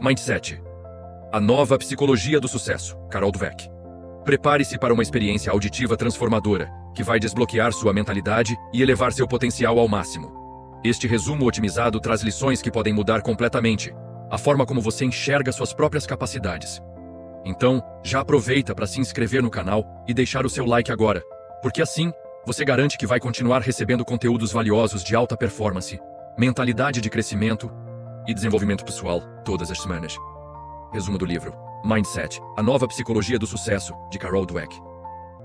Mindset. A nova psicologia do sucesso. Carol Dweck. Prepare-se para uma experiência auditiva transformadora, que vai desbloquear sua mentalidade e elevar seu potencial ao máximo. Este resumo otimizado traz lições que podem mudar completamente a forma como você enxerga suas próprias capacidades. Então, já aproveita para se inscrever no canal e deixar o seu like agora, porque assim, você garante que vai continuar recebendo conteúdos valiosos de alta performance, mentalidade de crescimento e desenvolvimento pessoal todas as semanas. Resumo do livro Mindset, a nova psicologia do sucesso, de Carol Dweck.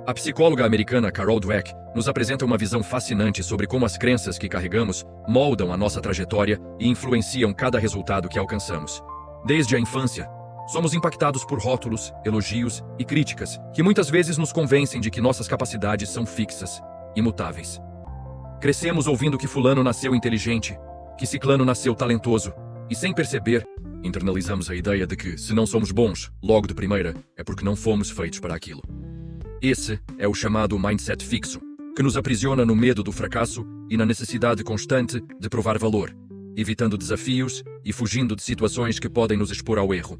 A psicóloga americana Carol Dweck nos apresenta uma visão fascinante sobre como as crenças que carregamos moldam a nossa trajetória e influenciam cada resultado que alcançamos. Desde a infância, somos impactados por rótulos, elogios e críticas que muitas vezes nos convencem de que nossas capacidades são fixas, imutáveis. Crescemos ouvindo que fulano nasceu inteligente, que ciclano nasceu talentoso, e sem perceber, internalizamos a ideia de que, se não somos bons, logo de primeira, é porque não fomos feitos para aquilo. Esse é o chamado mindset fixo, que nos aprisiona no medo do fracasso e na necessidade constante de provar valor, evitando desafios e fugindo de situações que podem nos expor ao erro.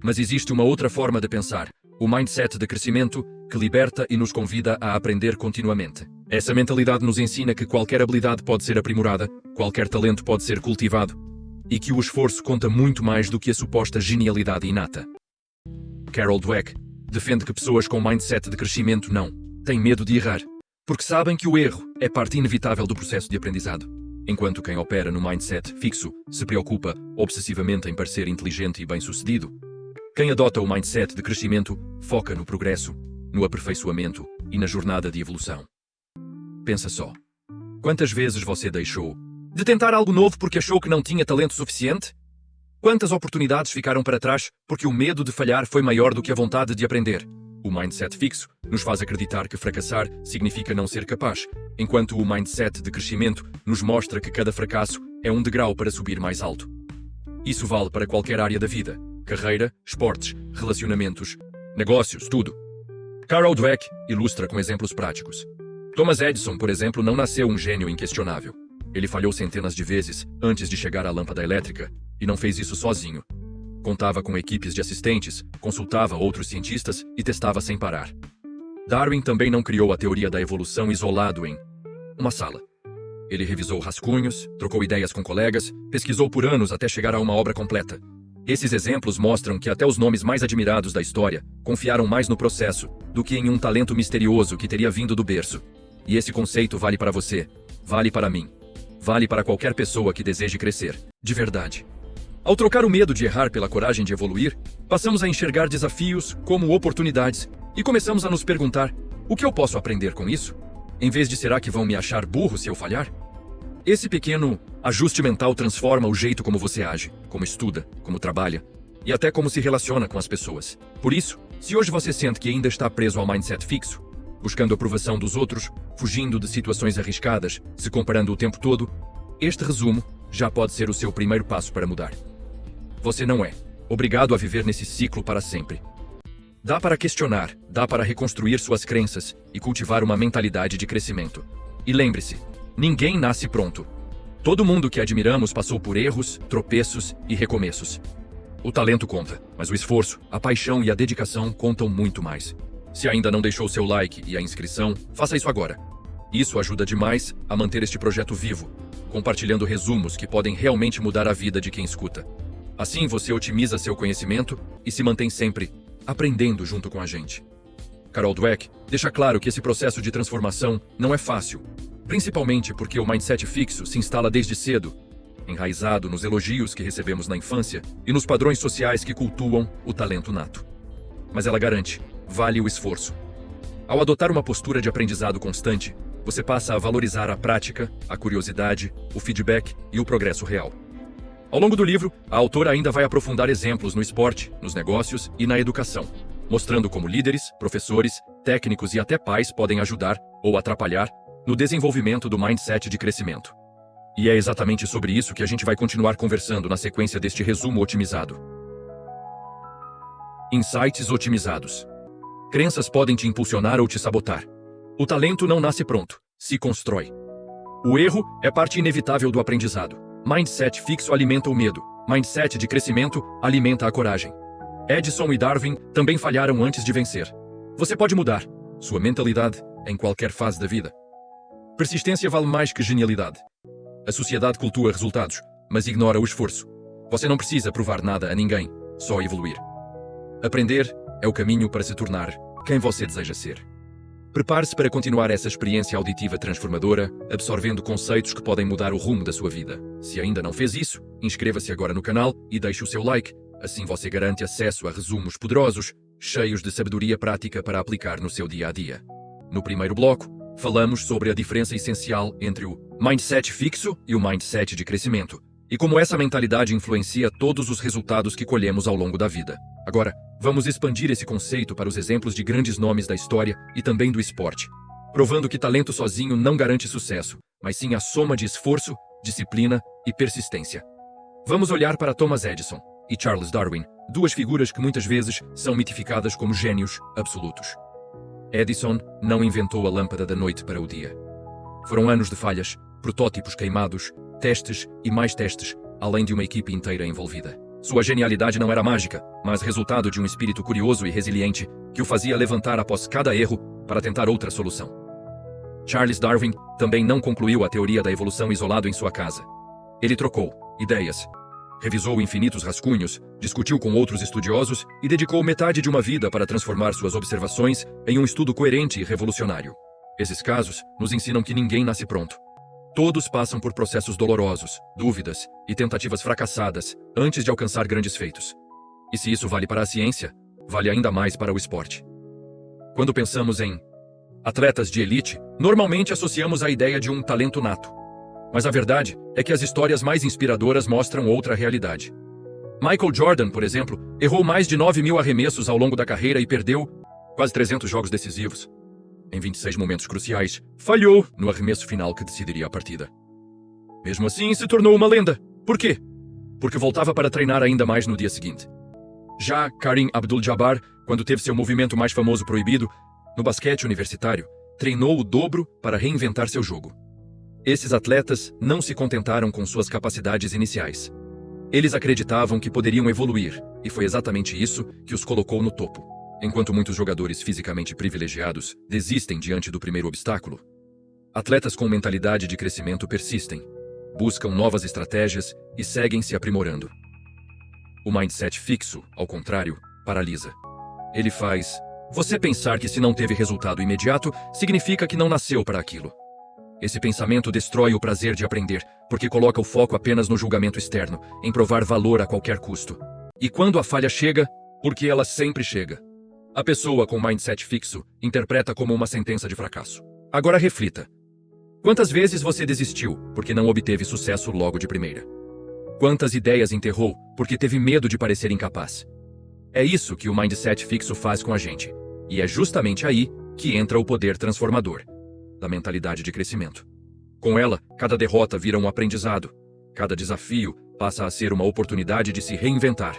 Mas existe uma outra forma de pensar, o mindset de crescimento, que liberta e nos convida a aprender continuamente. Essa mentalidade nos ensina que qualquer habilidade pode ser aprimorada, qualquer talento pode ser cultivado, e que o esforço conta muito mais do que a suposta genialidade inata. Carol Dweck defende que pessoas com mindset de crescimento não têm medo de errar, porque sabem que o erro é parte inevitável do processo de aprendizado, enquanto quem opera no mindset fixo se preocupa obsessivamente em parecer inteligente e bem-sucedido. Quem adota o mindset de crescimento foca no progresso, no aperfeiçoamento e na jornada de evolução. Pensa só. Quantas vezes você deixou de tentar algo novo porque achou que não tinha talento suficiente? Quantas oportunidades ficaram para trás porque o medo de falhar foi maior do que a vontade de aprender? O mindset fixo nos faz acreditar que fracassar significa não ser capaz, enquanto o mindset de crescimento nos mostra que cada fracasso é um degrau para subir mais alto. Isso vale para qualquer área da vida: carreira, esportes, relacionamentos, negócios, tudo. Carol Dweck ilustra com exemplos práticos. Thomas Edison, por exemplo, não nasceu um gênio inquestionável. Ele falhou centenas de vezes antes de chegar à lâmpada elétrica, e não fez isso sozinho. Contava com equipes de assistentes, consultava outros cientistas e testava sem parar. Darwin também não criou a teoria da evolução isolado em uma sala. Ele revisou rascunhos, trocou ideias com colegas, pesquisou por anos até chegar a uma obra completa. Esses exemplos mostram que até os nomes mais admirados da história confiaram mais no processo do que em um talento misterioso que teria vindo do berço. E esse conceito vale para você, vale para mim, vale para qualquer pessoa que deseje crescer, de verdade. Ao trocar o medo de errar pela coragem de evoluir, passamos a enxergar desafios como oportunidades e começamos a nos perguntar: o que eu posso aprender com isso? Em vez de será que vão me achar burro se eu falhar? Esse pequeno ajuste mental transforma o jeito como você age, como estuda, como trabalha e até como se relaciona com as pessoas. Por isso, se hoje você sente que ainda está preso ao mindset fixo, buscando a aprovação dos outros, fugindo de situações arriscadas, se comparando o tempo todo, este resumo já pode ser o seu primeiro passo para mudar. Você não é obrigado a viver nesse ciclo para sempre. Dá para questionar, dá para reconstruir suas crenças e cultivar uma mentalidade de crescimento. E lembre-se, ninguém nasce pronto. Todo mundo que admiramos passou por erros, tropeços e recomeços. O talento conta, mas o esforço, a paixão e a dedicação contam muito mais. Se ainda não deixou seu like e a inscrição, faça isso agora. Isso ajuda demais a manter este projeto vivo, compartilhando resumos que podem realmente mudar a vida de quem escuta. Assim você otimiza seu conhecimento e se mantém sempre aprendendo junto com a gente. Carol Dweck deixa claro que esse processo de transformação não é fácil, principalmente porque o mindset fixo se instala desde cedo, enraizado nos elogios que recebemos na infância e nos padrões sociais que cultuam o talento nato. Mas ela garante: vale o esforço. Ao adotar uma postura de aprendizado constante, você passa a valorizar a prática, a curiosidade, o feedback e o progresso real. Ao longo do livro, a autora ainda vai aprofundar exemplos no esporte, nos negócios e na educação, mostrando como líderes, professores, técnicos e até pais podem ajudar ou atrapalhar no desenvolvimento do mindset de crescimento. E é exatamente sobre isso que a gente vai continuar conversando na sequência deste resumo otimizado. Insights otimizados. Crenças podem te impulsionar ou te sabotar. O talento não nasce pronto, se constrói. O erro é parte inevitável do aprendizado. Mindset fixo alimenta o medo, mindset de crescimento alimenta a coragem. Edison e Darwin também falharam antes de vencer. Você pode mudar sua mentalidade em qualquer fase da vida. Persistência vale mais que genialidade. A sociedade cultua resultados, mas ignora o esforço. Você não precisa provar nada a ninguém, só evoluir. Aprender é o caminho para se tornar quem você deseja ser. Prepare-se para continuar essa experiência auditiva transformadora, absorvendo conceitos que podem mudar o rumo da sua vida. Se ainda não fez isso, inscreva-se agora no canal e deixe o seu like. Assim você garante acesso a resumos poderosos, cheios de sabedoria prática para aplicar no seu dia a dia. No primeiro bloco, falamos sobre a diferença essencial entre o mindset fixo e o mindset de crescimento, e como essa mentalidade influencia todos os resultados que colhemos ao longo da vida. Agora, vamos expandir esse conceito para os exemplos de grandes nomes da história e também do esporte, provando que talento sozinho não garante sucesso, mas sim a soma de esforço, disciplina e persistência. Vamos olhar para Thomas Edison e Charles Darwin, duas figuras que muitas vezes são mitificadas como gênios absolutos. Edison não inventou a lâmpada da noite para o dia. Foram anos de falhas, protótipos queimados, testes e mais testes, além de uma equipe inteira envolvida. Sua genialidade não era mágica, mas resultado de um espírito curioso e resiliente que o fazia levantar após cada erro para tentar outra solução. Charles Darwin também não concluiu a teoria da evolução isolado em sua casa. Ele trocou ideias, revisou infinitos rascunhos, discutiu com outros estudiosos e dedicou metade de uma vida para transformar suas observações em um estudo coerente e revolucionário. Esses casos nos ensinam que ninguém nasce pronto. Todos passam por processos dolorosos, dúvidas e tentativas fracassadas antes de alcançar grandes feitos. E se isso vale para a ciência, vale ainda mais para o esporte. Quando pensamos em atletas de elite, normalmente associamos a ideia de um talento nato. Mas a verdade é que as histórias mais inspiradoras mostram outra realidade. Michael Jordan, por exemplo, errou mais de 9.000 arremessos ao longo da carreira e perdeu quase 300 jogos decisivos. Em 26 momentos cruciais, falhou no arremesso final que decidiria a partida. Mesmo assim, se tornou uma lenda. Por quê? Porque voltava para treinar ainda mais no dia seguinte. Já Kareem Abdul-Jabbar, quando teve seu movimento mais famoso proibido, no basquete universitário, treinou o dobro para reinventar seu jogo. Esses atletas não se contentaram com suas capacidades iniciais. Eles acreditavam que poderiam evoluir, e foi exatamente isso que os colocou no topo. Enquanto muitos jogadores fisicamente privilegiados desistem diante do primeiro obstáculo, atletas com mentalidade de crescimento persistem, buscam novas estratégias e seguem se aprimorando. O mindset fixo, ao contrário, paralisa. Ele faz você pensar que se não teve resultado imediato, significa que não nasceu para aquilo. Esse pensamento destrói o prazer de aprender, porque coloca o foco apenas no julgamento externo, em provar valor a qualquer custo. E quando a falha chega, porque ela sempre chega, a pessoa com mindset fixo interpreta como uma sentença de fracasso. Agora reflita. Quantas vezes você desistiu porque não obteve sucesso logo de primeira? Quantas ideias enterrou porque teve medo de parecer incapaz? É isso que o mindset fixo faz com a gente. E é justamente aí que entra o poder transformador da mentalidade de crescimento. Com ela, cada derrota vira um aprendizado. Cada desafio passa a ser uma oportunidade de se reinventar.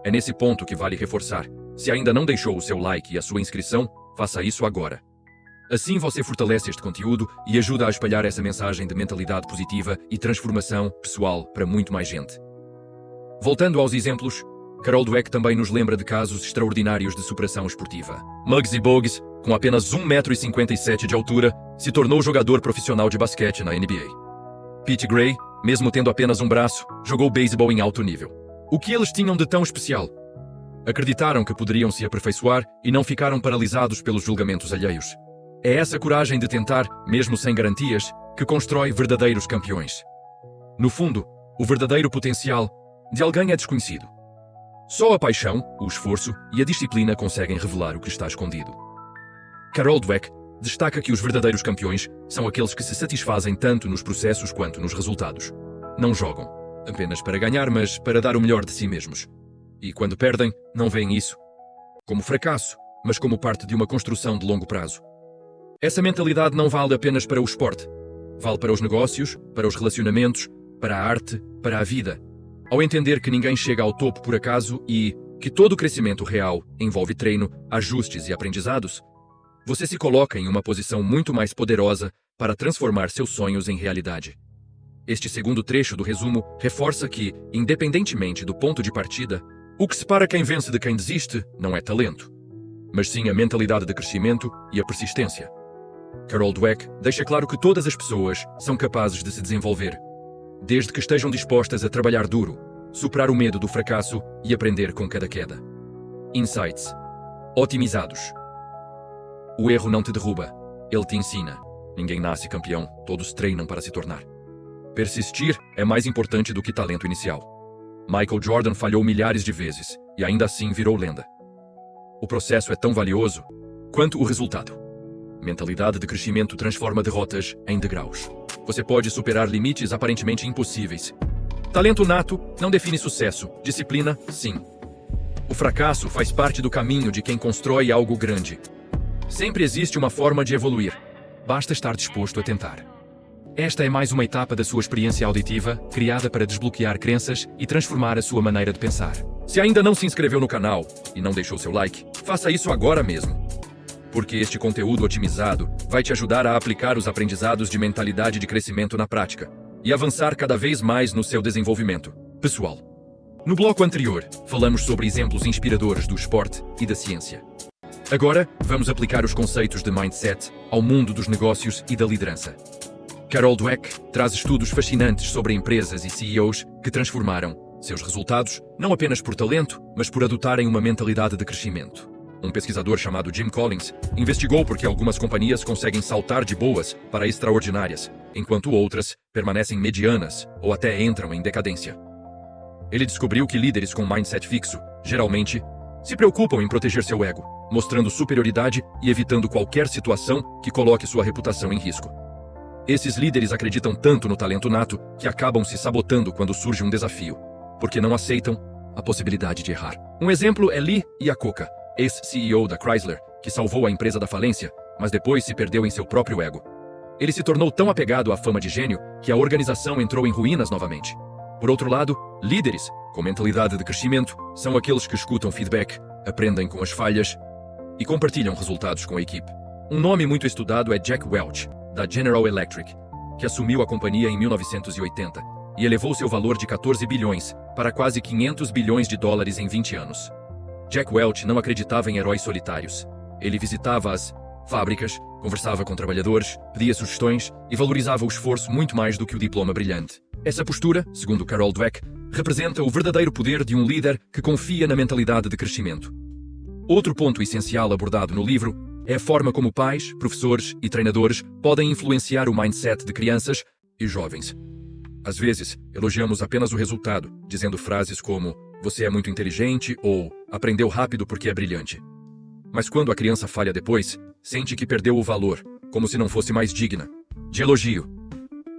É nesse ponto que vale reforçar. Se ainda não deixou o seu like e a sua inscrição, faça isso agora. Assim você fortalece este conteúdo e ajuda a espalhar essa mensagem de mentalidade positiva e transformação pessoal para muito mais gente. Voltando aos exemplos, Carol Dweck também nos lembra de casos extraordinários de superação esportiva. Muggsy Bogues, com apenas 1,57 m de altura, se tornou jogador profissional de basquete na NBA. Pete Gray, mesmo tendo apenas um braço, jogou beisebol em alto nível. O que eles tinham de tão especial? Acreditaram que poderiam se aperfeiçoar e não ficaram paralisados pelos julgamentos alheios. É essa coragem de tentar, mesmo sem garantias, que constrói verdadeiros campeões. No fundo, o verdadeiro potencial de alguém é desconhecido. Só a paixão, o esforço e a disciplina conseguem revelar o que está escondido. Carol Dweck destaca que os verdadeiros campeões são aqueles que se satisfazem tanto nos processos quanto nos resultados. Não jogam apenas para ganhar, mas para dar o melhor de si mesmos. E quando perdem, não veem isso como fracasso, mas como parte de uma construção de longo prazo. Essa mentalidade não vale apenas para o esporte. Vale para os negócios, para os relacionamentos, para a arte, para a vida. Ao entender que ninguém chega ao topo por acaso e que todo crescimento real envolve treino, ajustes e aprendizados, você se coloca em uma posição muito mais poderosa para transformar seus sonhos em realidade. Este segundo trecho do resumo reforça que, independentemente do ponto de partida, o que separa quem vence de quem desiste não é talento, mas sim a mentalidade de crescimento e a persistência. Carol Dweck deixa claro que todas as pessoas são capazes de se desenvolver, desde que estejam dispostas a trabalhar duro, superar o medo do fracasso e aprender com cada queda. Insights. Otimizados. O erro não te derruba, ele te ensina. Ninguém nasce campeão, todos treinam para se tornar. Persistir é mais importante do que talento inicial. Michael Jordan falhou milhares de vezes e ainda assim virou lenda. O processo é tão valioso quanto o resultado. Mentalidade de crescimento transforma derrotas em degraus. Você pode superar limites aparentemente impossíveis. Talento nato não define sucesso, disciplina, sim. O fracasso faz parte do caminho de quem constrói algo grande. Sempre existe uma forma de evoluir. Basta estar disposto a tentar. Esta é mais uma etapa da sua experiência auditiva, criada para desbloquear crenças e transformar a sua maneira de pensar. Se ainda não se inscreveu no canal e não deixou seu like, faça isso agora mesmo. Porque este conteúdo otimizado vai te ajudar a aplicar os aprendizados de mentalidade de crescimento na prática e avançar cada vez mais no seu desenvolvimento pessoal. No bloco anterior, falamos sobre exemplos inspiradores do esporte e da ciência. Agora, vamos aplicar os conceitos de mindset ao mundo dos negócios e da liderança. Carol Dweck traz estudos fascinantes sobre empresas e CEOs que transformaram seus resultados não apenas por talento, mas por adotarem uma mentalidade de crescimento. Um pesquisador chamado Jim Collins investigou por que algumas companhias conseguem saltar de boas para extraordinárias, enquanto outras permanecem medianas ou até entram em decadência. Ele descobriu que líderes com mindset fixo, geralmente, se preocupam em proteger seu ego, mostrando superioridade e evitando qualquer situação que coloque sua reputação em risco. Esses líderes acreditam tanto no talento nato que acabam se sabotando quando surge um desafio, porque não aceitam a possibilidade de errar. Um exemplo é Lee Iacocca, ex-CEO da Chrysler, que salvou a empresa da falência, mas depois se perdeu em seu próprio ego. Ele se tornou tão apegado à fama de gênio que a organização entrou em ruínas novamente. Por outro lado, líderes com mentalidade de crescimento são aqueles que escutam feedback, aprendem com as falhas e compartilham resultados com a equipe. Um nome muito estudado é Jack Welch, da General Electric, que assumiu a companhia em 1980 e elevou seu valor de 14 bilhões para quase 500 bilhões de dólares em 20 anos. Jack Welch não acreditava em heróis solitários. Ele visitava as fábricas, conversava com trabalhadores, pedia sugestões e valorizava o esforço muito mais do que o diploma brilhante. Essa postura, segundo Carol Dweck, representa o verdadeiro poder de um líder que confia na mentalidade de crescimento. Outro ponto essencial abordado no livro é a forma como pais, professores e treinadores podem influenciar o mindset de crianças e jovens. Às vezes, elogiamos apenas o resultado, dizendo frases como "você é muito inteligente" ou "aprendeu rápido porque é brilhante". Mas quando a criança falha depois, sente que perdeu o valor, como se não fosse mais digna de elogio.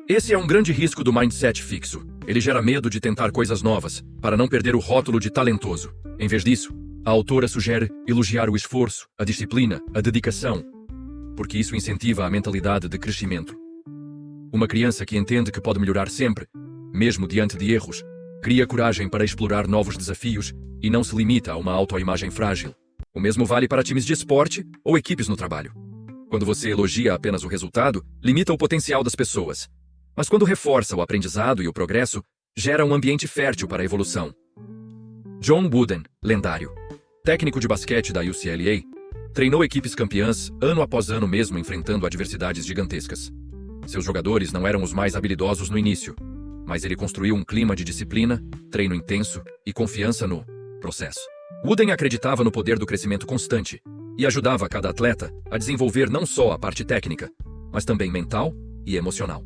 Esse é um grande risco do mindset fixo. Ele gera medo de tentar coisas novas, para não perder o rótulo de talentoso. Em vez disso, a autora sugere elogiar o esforço, a disciplina, a dedicação, porque isso incentiva a mentalidade de crescimento. Uma criança que entende que pode melhorar sempre, mesmo diante de erros, cria coragem para explorar novos desafios e não se limita a uma autoimagem frágil. O mesmo vale para times de esporte ou equipes no trabalho. Quando você elogia apenas o resultado, limita o potencial das pessoas. Mas quando reforça o aprendizado e o progresso, gera um ambiente fértil para a evolução. John Wooden, lendário, técnico de basquete da UCLA, treinou equipes campeãs ano após ano mesmo enfrentando adversidades gigantescas. Seus jogadores não eram os mais habilidosos no início, mas ele construiu um clima de disciplina, treino intenso e confiança no processo. Wooden acreditava no poder do crescimento constante e ajudava cada atleta a desenvolver não só a parte técnica, mas também mental e emocional.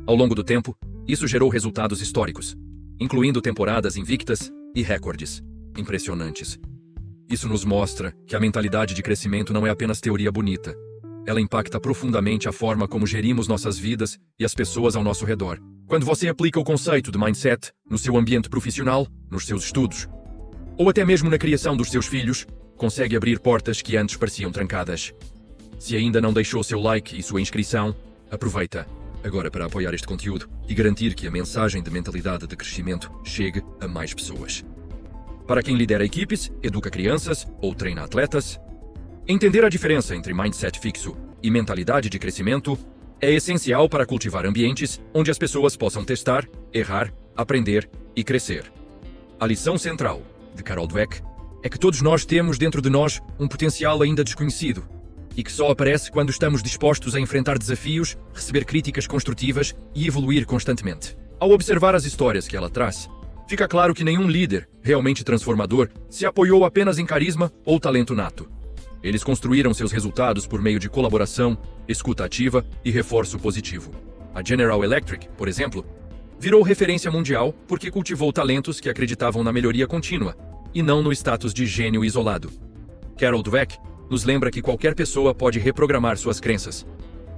Ao longo do tempo, isso gerou resultados históricos, incluindo temporadas invictas e recordes impressionantes. Isso nos mostra que a mentalidade de crescimento não é apenas teoria bonita. Ela impacta profundamente a forma como gerimos nossas vidas e as pessoas ao nosso redor. Quando você aplica o conceito de mindset no seu ambiente profissional, nos seus estudos, ou até mesmo na criação dos seus filhos, consegue abrir portas que antes pareciam trancadas. Se ainda não deixou seu like e sua inscrição, aproveita agora para apoiar este conteúdo e garantir que a mensagem de mentalidade de crescimento chegue a mais pessoas. Para quem lidera equipes, educa crianças ou treina atletas, entender a diferença entre mindset fixo e mentalidade de crescimento é essencial para cultivar ambientes onde as pessoas possam testar, errar, aprender e crescer. A lição central, de Carol Dweck, é que todos nós temos dentro de nós um potencial ainda desconhecido e que só aparece quando estamos dispostos a enfrentar desafios, receber críticas construtivas e evoluir constantemente. Ao observar as histórias que ela traz, fica claro que nenhum líder realmente transformador se apoiou apenas em carisma ou talento nato. Eles construíram seus resultados por meio de colaboração, escuta ativa e reforço positivo. A General Electric, por exemplo, virou referência mundial porque cultivou talentos que acreditavam na melhoria contínua e não no status de gênio isolado. Carol Dweck nos lembra que qualquer pessoa pode reprogramar suas crenças.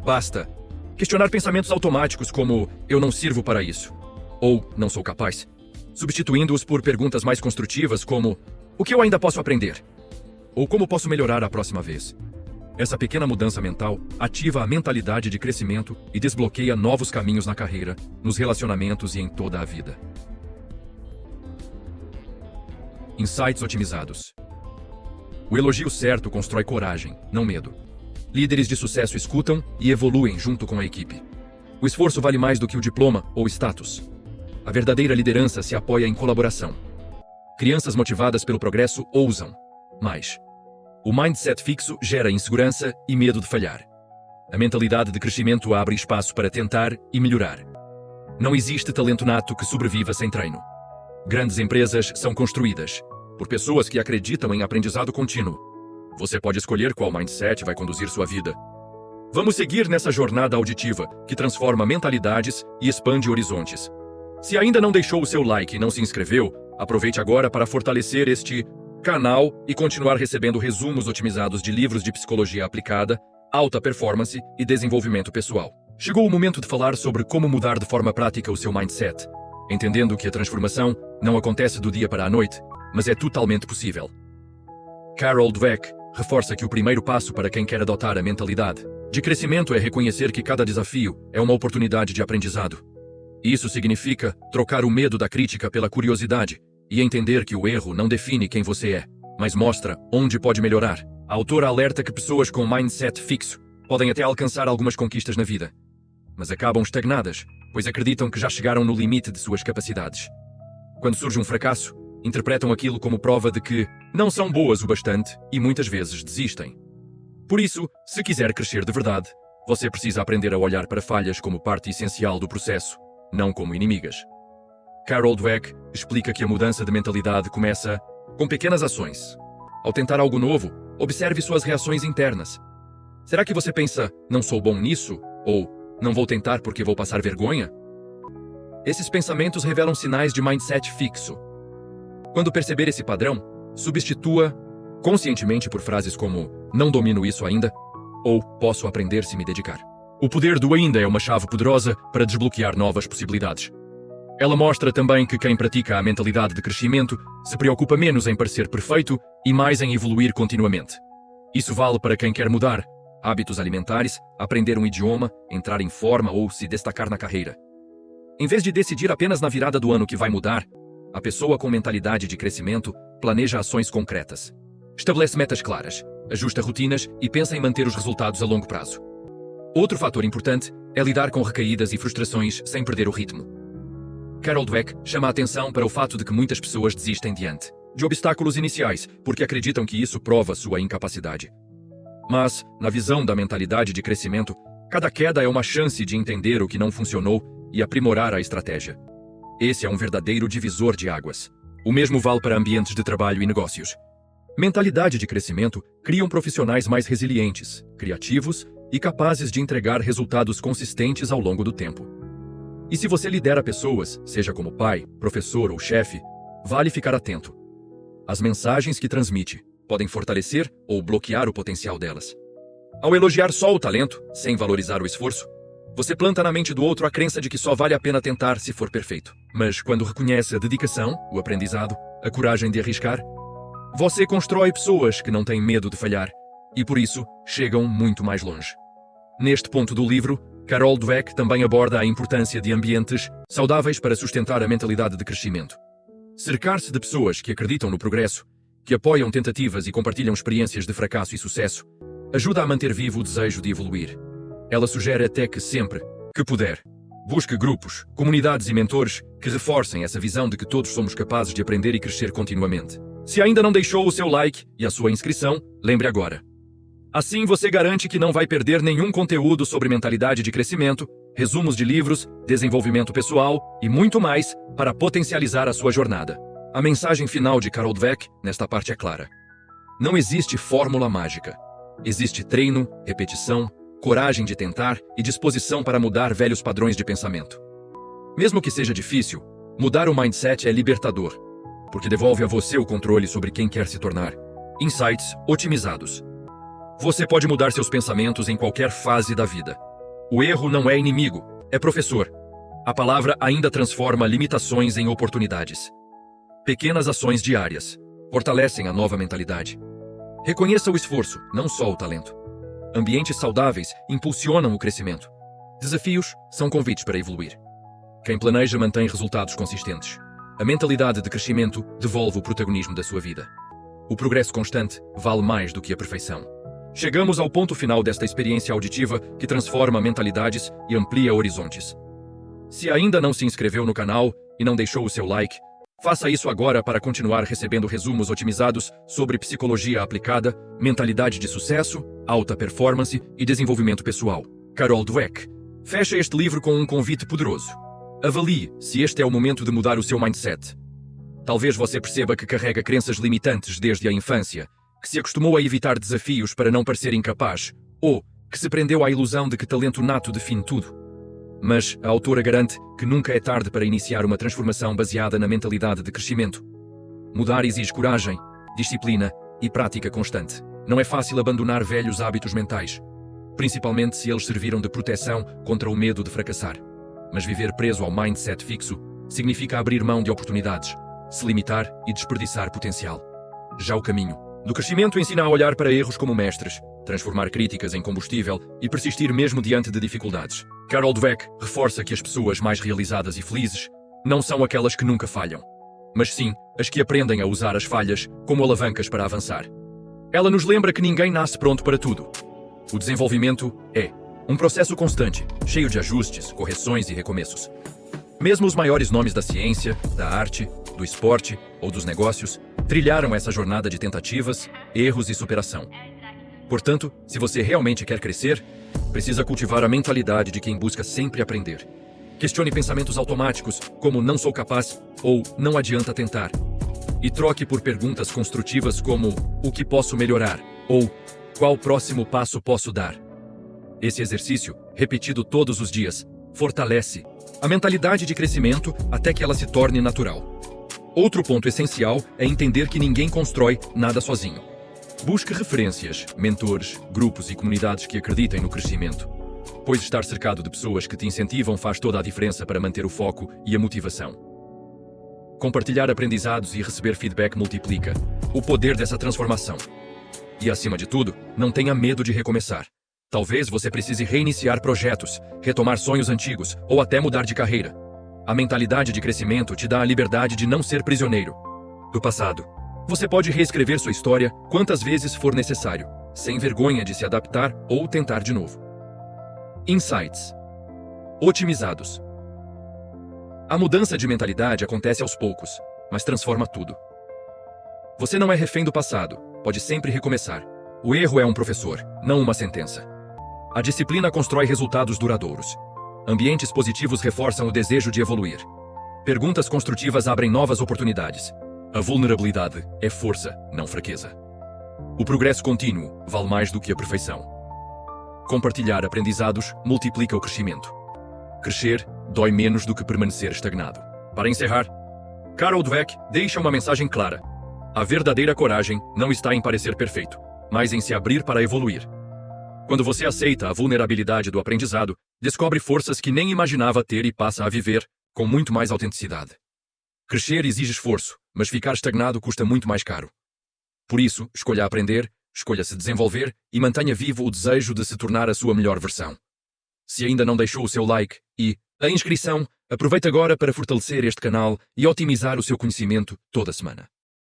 Basta questionar pensamentos automáticos como "eu não sirvo para isso" ou "não sou capaz", substituindo-os por perguntas mais construtivas como "o que eu ainda posso aprender?" ou "como posso melhorar a próxima vez?". Essa pequena mudança mental ativa a mentalidade de crescimento e desbloqueia novos caminhos na carreira, nos relacionamentos e em toda a vida. Insights otimizados. O elogio certo constrói coragem, não medo. Líderes de sucesso escutam e evoluem junto com a equipe. O esforço vale mais do que o diploma ou status. A verdadeira liderança se apoia em colaboração. Crianças motivadas pelo progresso ousam mais. O mindset fixo gera insegurança e medo de falhar. A mentalidade de crescimento abre espaço para tentar e melhorar. Não existe talento nato que sobreviva sem treino. Grandes empresas são construídas por pessoas que acreditam em aprendizado contínuo. Você pode escolher qual mindset vai conduzir sua vida. Vamos seguir nessa jornada auditiva que transforma mentalidades e expande horizontes. Se ainda não deixou o seu like e não se inscreveu, aproveite agora para fortalecer este canal e continuar recebendo resumos otimizados de livros de psicologia aplicada, alta performance e desenvolvimento pessoal. Chegou o momento de falar sobre como mudar de forma prática o seu mindset, entendendo que a transformação não acontece do dia para a noite, mas é totalmente possível. Carol Dweck reforça que o primeiro passo para quem quer adotar a mentalidade de crescimento é reconhecer que cada desafio é uma oportunidade de aprendizado. Isso significa trocar o medo da crítica pela curiosidade e entender que o erro não define quem você é, mas mostra onde pode melhorar. A autora alerta que pessoas com mindset fixo podem até alcançar algumas conquistas na vida, mas acabam estagnadas, pois acreditam que já chegaram no limite de suas capacidades. Quando surge um fracasso, interpretam aquilo como prova de que não são boas o bastante e muitas vezes desistem. Por isso, se quiser crescer de verdade, você precisa aprender a olhar para falhas como parte essencial do processo, não como inimigas. Carol Dweck explica que a mudança de mentalidade começa com pequenas ações. Ao tentar algo novo, observe suas reações internas. Será que você pensa, "não sou bom nisso"? Ou "não vou tentar porque vou passar vergonha"? Esses pensamentos revelam sinais de mindset fixo. Quando perceber esse padrão, substitua conscientemente por frases como "não domino isso ainda" ou "posso aprender se me dedicar". O poder do ainda é uma chave poderosa para desbloquear novas possibilidades. Ela mostra também que quem pratica a mentalidade de crescimento se preocupa menos em parecer perfeito e mais em evoluir continuamente. Isso vale para quem quer mudar hábitos alimentares, aprender um idioma, entrar em forma ou se destacar na carreira. Em vez de decidir apenas na virada do ano que vai mudar, a pessoa com mentalidade de crescimento planeja ações concretas. Estabelece metas claras, ajusta rotinas e pensa em manter os resultados a longo prazo. Outro fator importante é lidar com recaídas e frustrações sem perder o ritmo. Carol Dweck chama a atenção para o fato de que muitas pessoas desistem diante de obstáculos iniciais porque acreditam que isso prova sua incapacidade. Mas, na visão da mentalidade de crescimento, cada queda é uma chance de entender o que não funcionou e aprimorar a estratégia. Esse é um verdadeiro divisor de águas. O mesmo vale para ambientes de trabalho e negócios. Mentalidade de crescimento criam profissionais mais resilientes, criativos e capazes de entregar resultados consistentes ao longo do tempo. E se você lidera pessoas, seja como pai, professor ou chefe, vale ficar atento. As mensagens que transmite podem fortalecer ou bloquear o potencial delas. Ao elogiar só o talento, sem valorizar o esforço, você planta na mente do outro a crença de que só vale a pena tentar se for perfeito. Mas quando reconhece a dedicação, o aprendizado, a coragem de arriscar, você constrói pessoas que não têm medo de falhar e, por isso, chegam muito mais longe. Neste ponto do livro, Carol Dweck também aborda a importância de ambientes saudáveis para sustentar a mentalidade de crescimento. Cercar-se de pessoas que acreditam no progresso, que apoiam tentativas e compartilham experiências de fracasso e sucesso, ajuda a manter vivo o desejo de evoluir. Ela sugere até que sempre que puder, busque grupos, comunidades e mentores que reforcem essa visão de que todos somos capazes de aprender e crescer continuamente. Se ainda não deixou o seu like e a sua inscrição, lembre agora. Assim você garante que não vai perder nenhum conteúdo sobre mentalidade de crescimento, resumos de livros, desenvolvimento pessoal e muito mais para potencializar a sua jornada. A mensagem final de Carol Dweck nesta parte é clara. Não existe fórmula mágica. Existe treino, repetição, coragem de tentar e disposição para mudar velhos padrões de pensamento. Mesmo que seja difícil, mudar o mindset é libertador, porque devolve a você o controle sobre quem quer se tornar. Insights otimizados. Você pode mudar seus pensamentos em qualquer fase da vida. O erro não é inimigo, é professor. A palavra ainda transforma limitações em oportunidades. Pequenas ações diárias fortalecem a nova mentalidade. Reconheça o esforço, não só o talento. Ambientes saudáveis impulsionam o crescimento. Desafios são convites para evoluir. Quem planeja mantém resultados consistentes. A mentalidade de crescimento devolve o protagonismo da sua vida. O progresso constante vale mais do que a perfeição. Chegamos ao ponto final desta experiência auditiva que transforma mentalidades e amplia horizontes. Se ainda não se inscreveu no canal e não deixou o seu like, faça isso agora para continuar recebendo resumos otimizados sobre psicologia aplicada, mentalidade de sucesso, alta performance e desenvolvimento pessoal. Carol Dweck. Fecha este livro com um convite poderoso. Avalie se este é o momento de mudar o seu mindset. Talvez você perceba que carrega crenças limitantes desde a infância, que se acostumou a evitar desafios para não parecer incapaz, ou que se prendeu à ilusão de que talento nato define tudo. Mas a autora garante que nunca é tarde para iniciar uma transformação baseada na mentalidade de crescimento. Mudar exige coragem, disciplina e prática constante. Não é fácil abandonar velhos hábitos mentais, principalmente se eles serviram de proteção contra o medo de fracassar. Mas viver preso ao mindset fixo significa abrir mão de oportunidades, se limitar e desperdiçar potencial. Já o caminho do crescimento ensina a olhar para erros como mestres, transformar críticas em combustível e persistir mesmo diante de dificuldades. Carol Dweck reforça que as pessoas mais realizadas e felizes não são aquelas que nunca falham, mas sim as que aprendem a usar as falhas como alavancas para avançar. Ela nos lembra que ninguém nasce pronto para tudo. O desenvolvimento é um processo constante, cheio de ajustes, correções e recomeços. Mesmo os maiores nomes da ciência, da arte, do esporte ou dos negócios trilharam essa jornada de tentativas, erros e superação. Portanto, se você realmente quer crescer, precisa cultivar a mentalidade de quem busca sempre aprender. Questione pensamentos automáticos como não sou capaz ou não adianta tentar. E troque por perguntas construtivas como o que posso melhorar ou qual próximo passo posso dar. Esse exercício, repetido todos os dias, fortalece a mentalidade de crescimento até que ela se torne natural. Outro ponto essencial é entender que ninguém constrói nada sozinho. Busque referências, mentores, grupos e comunidades que acreditem no crescimento, pois estar cercado de pessoas que te incentivam faz toda a diferença para manter o foco e a motivação. Compartilhar aprendizados e receber feedback multiplica o poder dessa transformação. E acima de tudo, não tenha medo de recomeçar. Talvez você precise reiniciar projetos, retomar sonhos antigos ou até mudar de carreira. A mentalidade de crescimento te dá a liberdade de não ser prisioneiro do passado. Você pode reescrever sua história quantas vezes for necessário, sem vergonha de se adaptar ou tentar de novo. Insights otimizados. A mudança de mentalidade acontece aos poucos, mas transforma tudo. Você não é refém do passado, pode sempre recomeçar. O erro é um professor, não uma sentença. A disciplina constrói resultados duradouros. Ambientes positivos reforçam o desejo de evoluir. Perguntas construtivas abrem novas oportunidades. A vulnerabilidade é força, não fraqueza. O progresso contínuo vale mais do que a perfeição. Compartilhar aprendizados multiplica o crescimento. Crescer dói menos do que permanecer estagnado. Para encerrar, Carol Dweck deixa uma mensagem clara. A verdadeira coragem não está em parecer perfeito, mas em se abrir para evoluir. Quando você aceita a vulnerabilidade do aprendizado, descobre forças que nem imaginava ter e passa a viver com muito mais autenticidade. Crescer exige esforço, mas ficar estagnado custa muito mais caro. Por isso, escolha aprender, escolha se desenvolver e mantenha vivo o desejo de se tornar a sua melhor versão. Se ainda não deixou o seu like e a inscrição, aproveite agora para fortalecer este canal e otimizar o seu conhecimento toda semana.